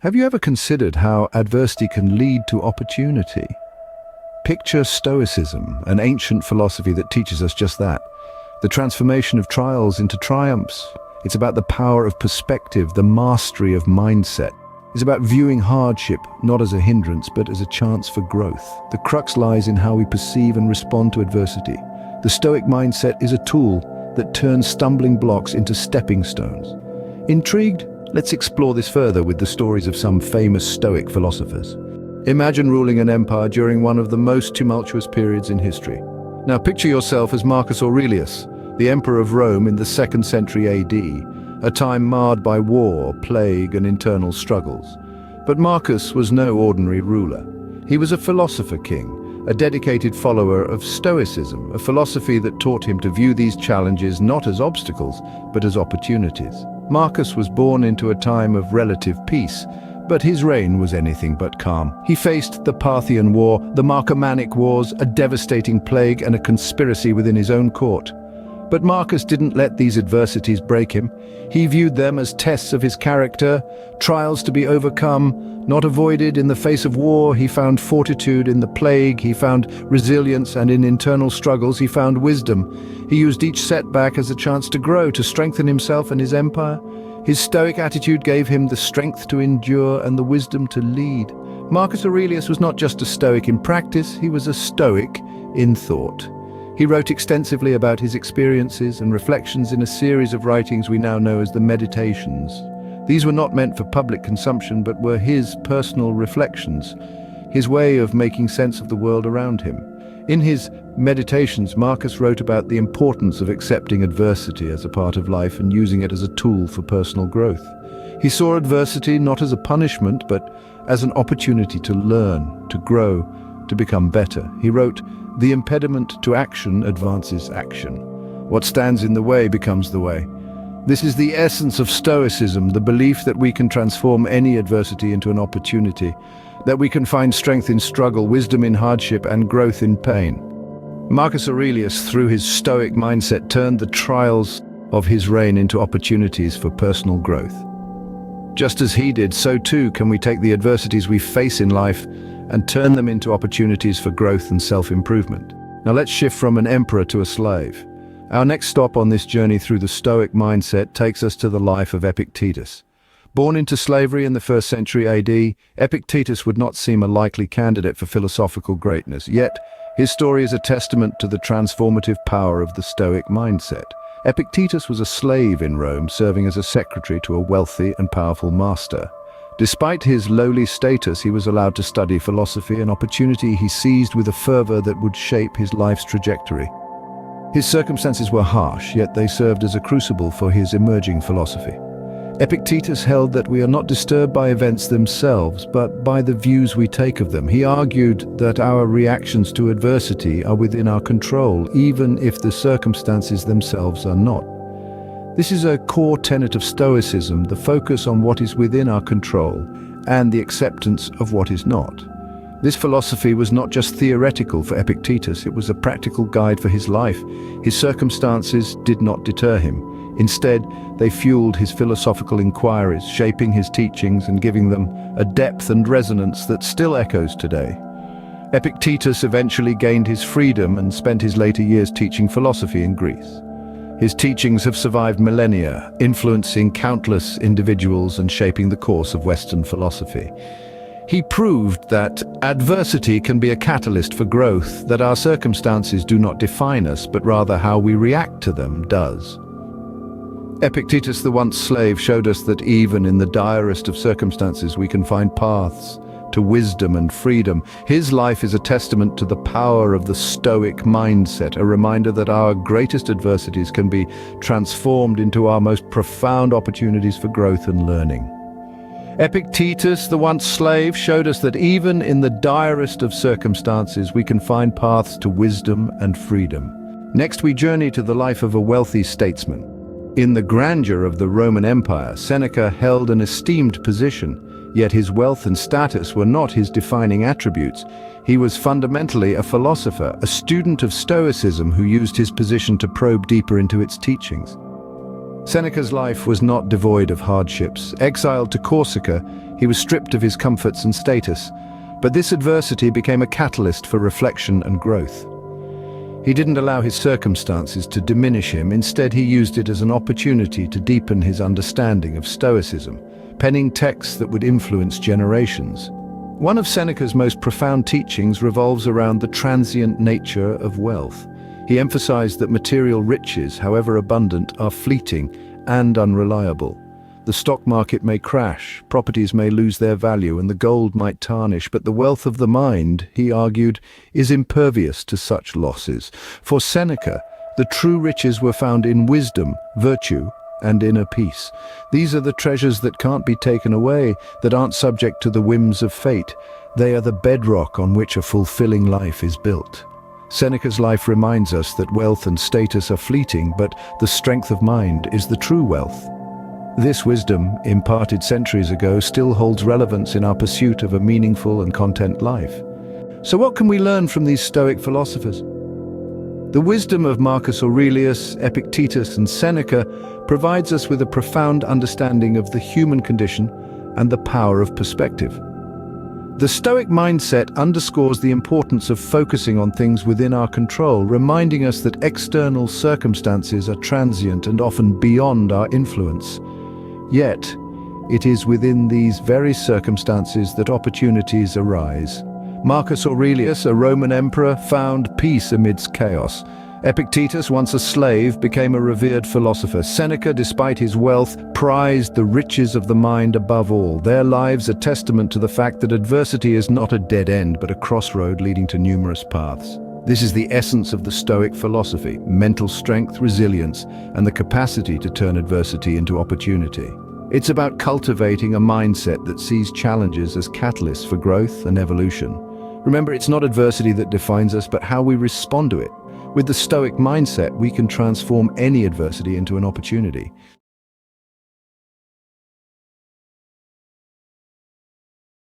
Have you ever considered how adversity can lead to opportunity? Picture Stoicism, an ancient philosophy that teaches us just that. The transformation of trials into triumphs. It's about the power of perspective, the mastery of mindset. It's about viewing hardship not as a hindrance, but as a chance for growth. The crux lies in how we perceive and respond to adversity. The Stoic mindset is a tool that turns stumbling blocks into stepping stones. Intrigued? Let's explore this further with the stories of some famous Stoic philosophers. Imagine ruling an empire during one of the most tumultuous periods in history. Now picture yourself as Marcus Aurelius, the emperor of Rome in the 2nd century AD, a time marred by war, plague, and internal struggles. But Marcus was no ordinary ruler. He was a philosopher king, a dedicated follower of Stoicism, a philosophy that taught him to view these challenges not as obstacles, but as opportunities. Marcus was born into a time of relative peace, but his reign was anything but calm. He faced the Parthian War, the Marcomannic Wars, a devastating plague, and a conspiracy within his own court. But Marcus didn't let these adversities break him. He viewed them as tests of his character, trials to be overcome, not avoided. In the face of war, he found fortitude. In the plague, he found resilience, and in internal struggles, he found wisdom. He used each setback as a chance to grow, to strengthen himself and his empire. His Stoic attitude gave him the strength to endure and the wisdom to lead. Marcus Aurelius was not just a Stoic in practice, he was a Stoic in thought. He wrote extensively about his experiences and reflections in a series of writings we now know as the Meditations. These were not meant for public consumption, but were his personal reflections, his way of making sense of the world around him. In his Meditations, Marcus wrote about the importance of accepting adversity as a part of life and using it as a tool for personal growth. He saw adversity not as a punishment, but as an opportunity to learn, to grow, to become better. He wrote, "The impediment to action advances action. What stands in the way becomes the way." This is the essence of Stoicism, the belief that we can transform any adversity into an opportunity, that we can find strength in struggle, wisdom in hardship, and growth in pain. Marcus Aurelius, through his Stoic mindset, turned the trials of his reign into opportunities for personal growth. Just as he did, so too can we take the adversities we face in life and turn them into opportunities for growth and self-improvement. Now let's shift from an emperor to a slave. Our next stop on this journey through the Stoic mindset takes us to the life of Epictetus. Born into slavery in the 1st century AD, Epictetus would not seem a likely candidate for philosophical greatness. Yet, his story is a testament to the transformative power of the Stoic mindset. Epictetus was a slave in Rome, serving as a secretary to a wealthy and powerful master. Despite his lowly status, he was allowed to study philosophy, an opportunity he seized with a fervor that would shape his life's trajectory. His circumstances were harsh, yet they served as a crucible for his emerging philosophy. Epictetus held that we are not disturbed by events themselves, but by the views we take of them. He argued that our reactions to adversity are within our control, even if the circumstances themselves are not. This is a core tenet of Stoicism, the focus on what is within our control and the acceptance of what is not. This philosophy was not just theoretical for Epictetus, it was a practical guide for his life. His circumstances did not deter him. Instead, they fueled his philosophical inquiries, shaping his teachings and giving them a depth and resonance that still echoes today. Epictetus eventually gained his freedom and spent his later years teaching philosophy in Greece. His teachings have survived millennia, influencing countless individuals and shaping the course of Western philosophy. He proved that adversity can be a catalyst for growth, that our circumstances do not define us, but rather how we react to them does. Epictetus, the once slave, showed us that even in the direst of circumstances we can find paths to wisdom and freedom. His life is a testament to the power of the Stoic mindset, a reminder that our greatest adversities can be transformed into our most profound opportunities for growth and learning. Epictetus, the once slave, showed us that even in the direst of circumstances we can find paths to wisdom and freedom. Next, we journey to the life of a wealthy statesman. In the grandeur of the Roman Empire, Seneca held an esteemed position, yet his wealth and status were not his defining attributes. He was fundamentally a philosopher, a student of Stoicism who used his position to probe deeper into its teachings. Seneca's life was not devoid of hardships. Exiled to Corsica, He was stripped of his comforts and status, but this adversity became a catalyst for reflection and growth. He didn't allow his circumstances to diminish him. Instead, he used it as an opportunity to deepen his understanding of Stoicism, penning texts that would influence generations. One of Seneca's most profound teachings revolves around the transient nature of wealth. He emphasized that material riches, however abundant, are fleeting and unreliable. The stock market may crash, properties may lose their value, and the gold might tarnish, but the wealth of the mind, he argued, is impervious to such losses. For Seneca, the true riches were found in wisdom, virtue, and inner peace. These are the treasures that can't be taken away, that aren't subject to the whims of fate. They are the bedrock on which a fulfilling life is built. Seneca's life reminds us that wealth and status are fleeting, but the strength of mind is the true wealth. This wisdom, imparted centuries ago, still holds relevance in our pursuit of a meaningful and content life. So what can we learn from these Stoic philosophers? The wisdom of Marcus Aurelius, Epictetus, and Seneca provides us with a profound understanding of the human condition and the power of perspective. The Stoic mindset underscores the importance of focusing on things within our control, reminding us that external circumstances are transient and often beyond our influence. Yet, it is within these very circumstances that opportunities arise. Marcus Aurelius, a Roman emperor, found peace amidst chaos. Epictetus, once a slave, became a revered philosopher. Seneca, despite his wealth, prized the riches of the mind above all. Their lives are testament to the fact that adversity is not a dead end, but a crossroad leading to numerous paths. This is the essence of the Stoic philosophy: mental strength, resilience, and the capacity to turn adversity into opportunity. It's about cultivating a mindset that sees challenges as catalysts for growth and evolution. Remember, it's not adversity that defines us, but how we respond to it. With the Stoic mindset, we can transform any adversity into an opportunity.